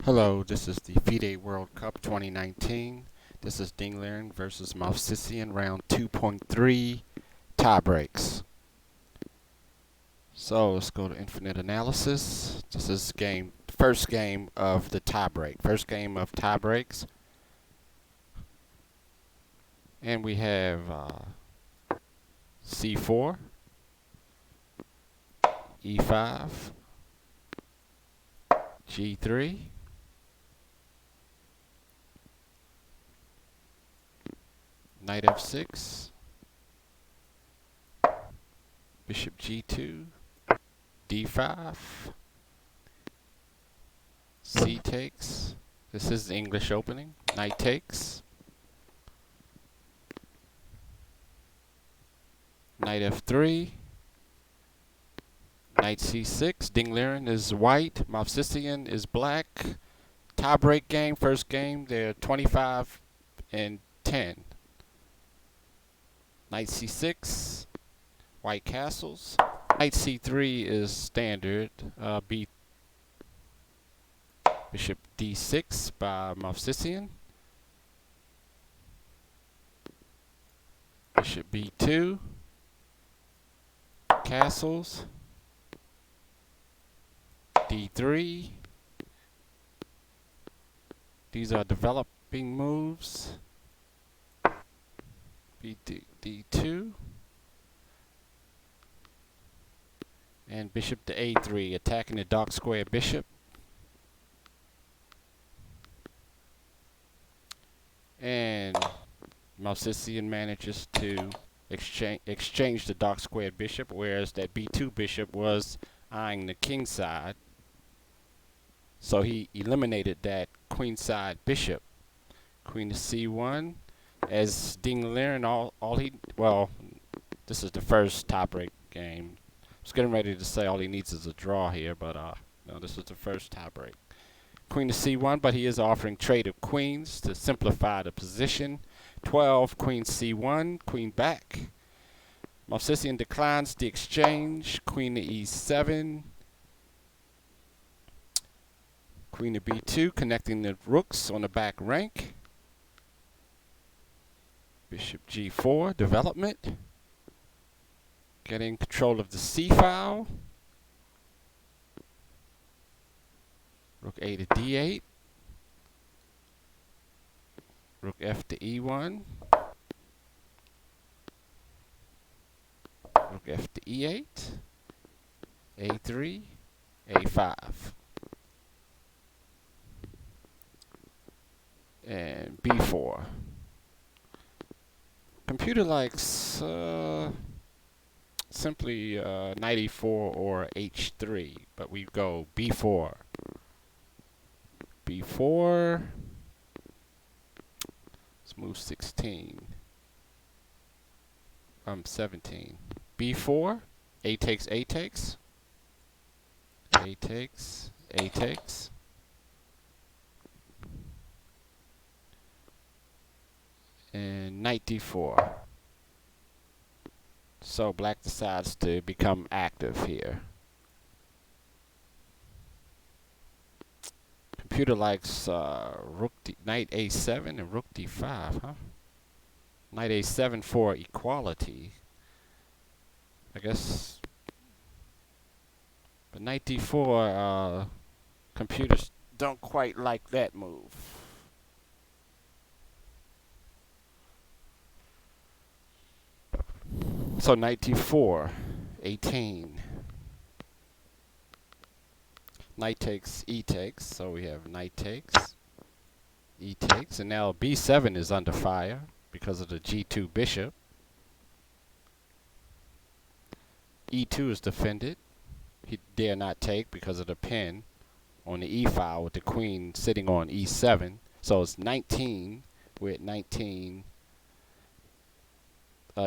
Hello, this is the FIDE World Cup 2019. This is Liren versus Movsesian round 2.3 tiebreaks. So let's go to infinite analysis. This is first game of the tiebreak. First game of tiebreaks. And we have C4, E5, G3, Knight F6, Bishop G2, D5, C takes. This is the English opening. Knight takes. Knight F3. Knight C6. Liren is white. Movsesian is black. Tiebreak game. First game. They're 25 and 10. Knight C6. White castles. Knight C3 is standard. Bishop D6 by Movsesian. Bishop B2. Castles. D3. These are developing moves. D2. And bishop to A3, attacking the dark square bishop. And Movsesian manages to exchange the dark square bishop, whereas that B2 bishop was eyeing the king side. So he eliminated that queen side bishop. Queen to C1. As Liren, this is the first tiebreak game. I was getting ready to say all he needs is a draw here, but no, this is the first tiebreak. Queen to C1, but he is offering trade of queens to simplify the position. 12, Queen C1, queen back. Movsesian declines the exchange. Queen to E7. Queen to B2, connecting the rooks on the back rank. Bishop G4, development. Getting control of the C file. Rook A to D8. Rook F to E1. Rook F to E8. A3. A5. And B4. Computer likes simply knight E4 or H3, but we go B4. B4. Let's move 16. 17. B4. A takes, A takes. A takes, A takes. And knight D4. So black decides to become active here. Computer likes knight A7 and rook D5, huh? Knight A7 for equality, I guess. But knight D4, computers don't quite like that move. So knight D4, 18. Knight takes, E takes, so we have knight takes, E takes, and now B7 is under fire because of the G2 bishop. E2 is defended. He dare not take because of the pin on the E file with the queen sitting on E7. So it's 19 with 19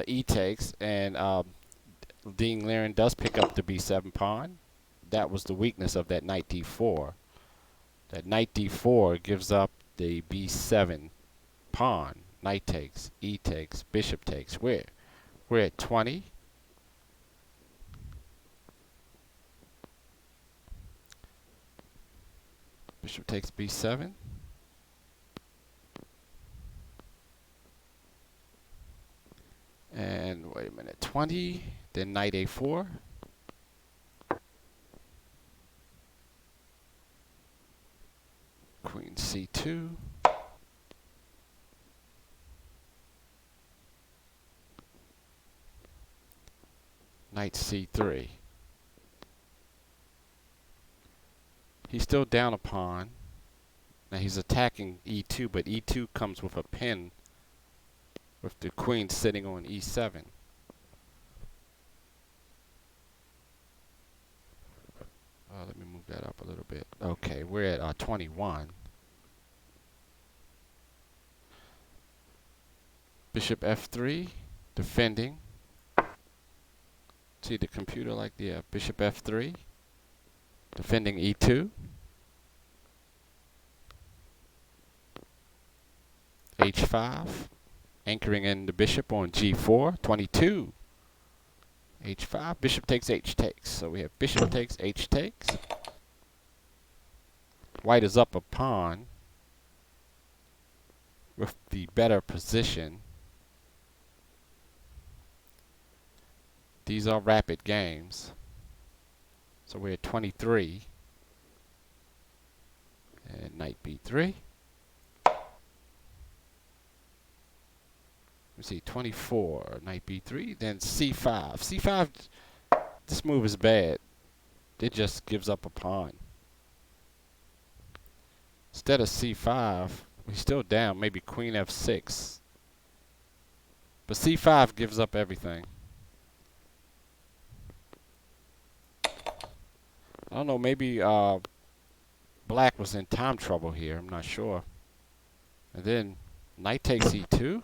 E takes, and Liren does pick up the B7 pawn. That was the weakness of that knight D4. That knight D4 gives up the B7 pawn. Knight takes, E takes, bishop takes. We're at 20. Bishop takes b7. And wait a minute, 20. Then knight a4. Queen c2. Knight c3. He's still down a pawn. Now he's attacking e2, but e2 comes with a pin with the queen sitting on e7. Let me move that up a little bit. Okay, we're at 21. Bishop f3, defending. See the computer like the bishop f3, defending e2. h5, anchoring in the bishop on g4, 22. h5, bishop takes h takes. So we have bishop takes, h takes. White is up a pawn with the better position. These are rapid games. So we're at 23. And knight b3. We see 24, knight b3, then c5. c5, this move is bad. It just gives up a pawn. Instead of c5, we're still down, maybe queen f6. But c5 gives up everything. I don't know, maybe black was in time trouble here, I'm not sure. And then knight takes e2.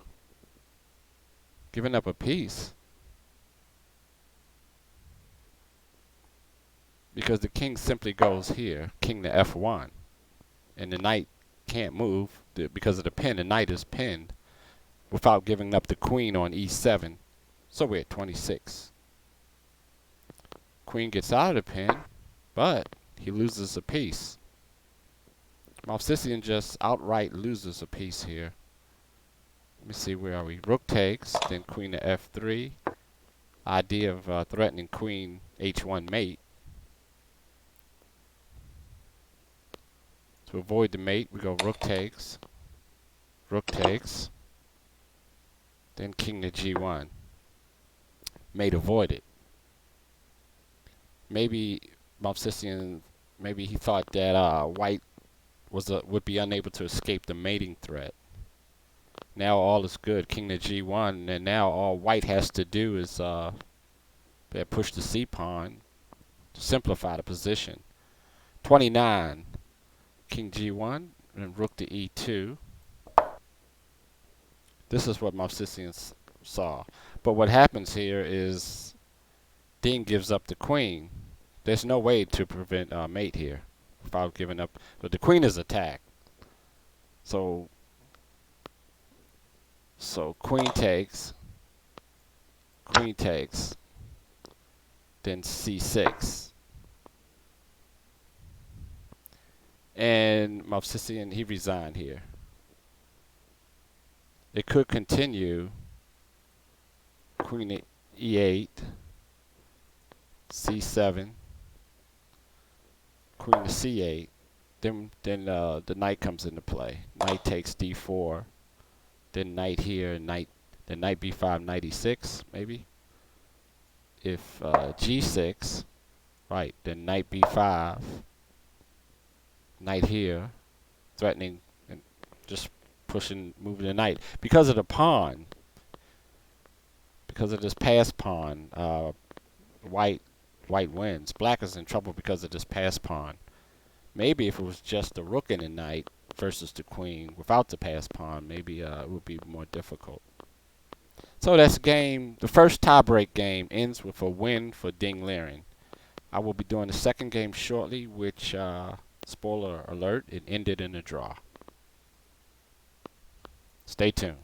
Giving up a piece. Because the king simply goes here, king to f1. And the knight can't move because of the pin. The knight is pinned without giving up the queen on e7. So we're at 26. Queen gets out of the pin, but he loses a piece. Movsesian just outright loses a piece here. Let me see, where are we? Rook takes, then queen to f3. Idea of threatening queen h1 mate. To avoid the mate, we go rook takes, then king to g1. Mate avoided. Maybe Movsesian, maybe he thought that white would be unable to escape the mating threat. Now all is good, king to g1, and now all white has to do is push the c pawn to simplify the position. 29, king g1, and rook to e2. This is what Movsesian saw. But what happens here is Dean gives up the queen. There's no way to prevent mate here without giving up. But the queen is attacked. So queen takes, then c6. And Movsesian, he resigned here. It could continue. Queen to e8, c7, queen to c8. Then the knight comes into play. Knight takes d4. Then knight here, then knight b5, knight e6, maybe. If g6, right, then knight b5, knight here, threatening and just moving the knight. Because of the pawn, because of this pass pawn, white wins. Black is in trouble because of this pass pawn. Maybe if it was just the rook and the knight versus the queen without the pass pawn, maybe it would be more difficult. So that's game. The first tiebreak game ends with a win for Ding Liren. I will be doing the second game shortly, which, spoiler alert, it ended in a draw. Stay tuned.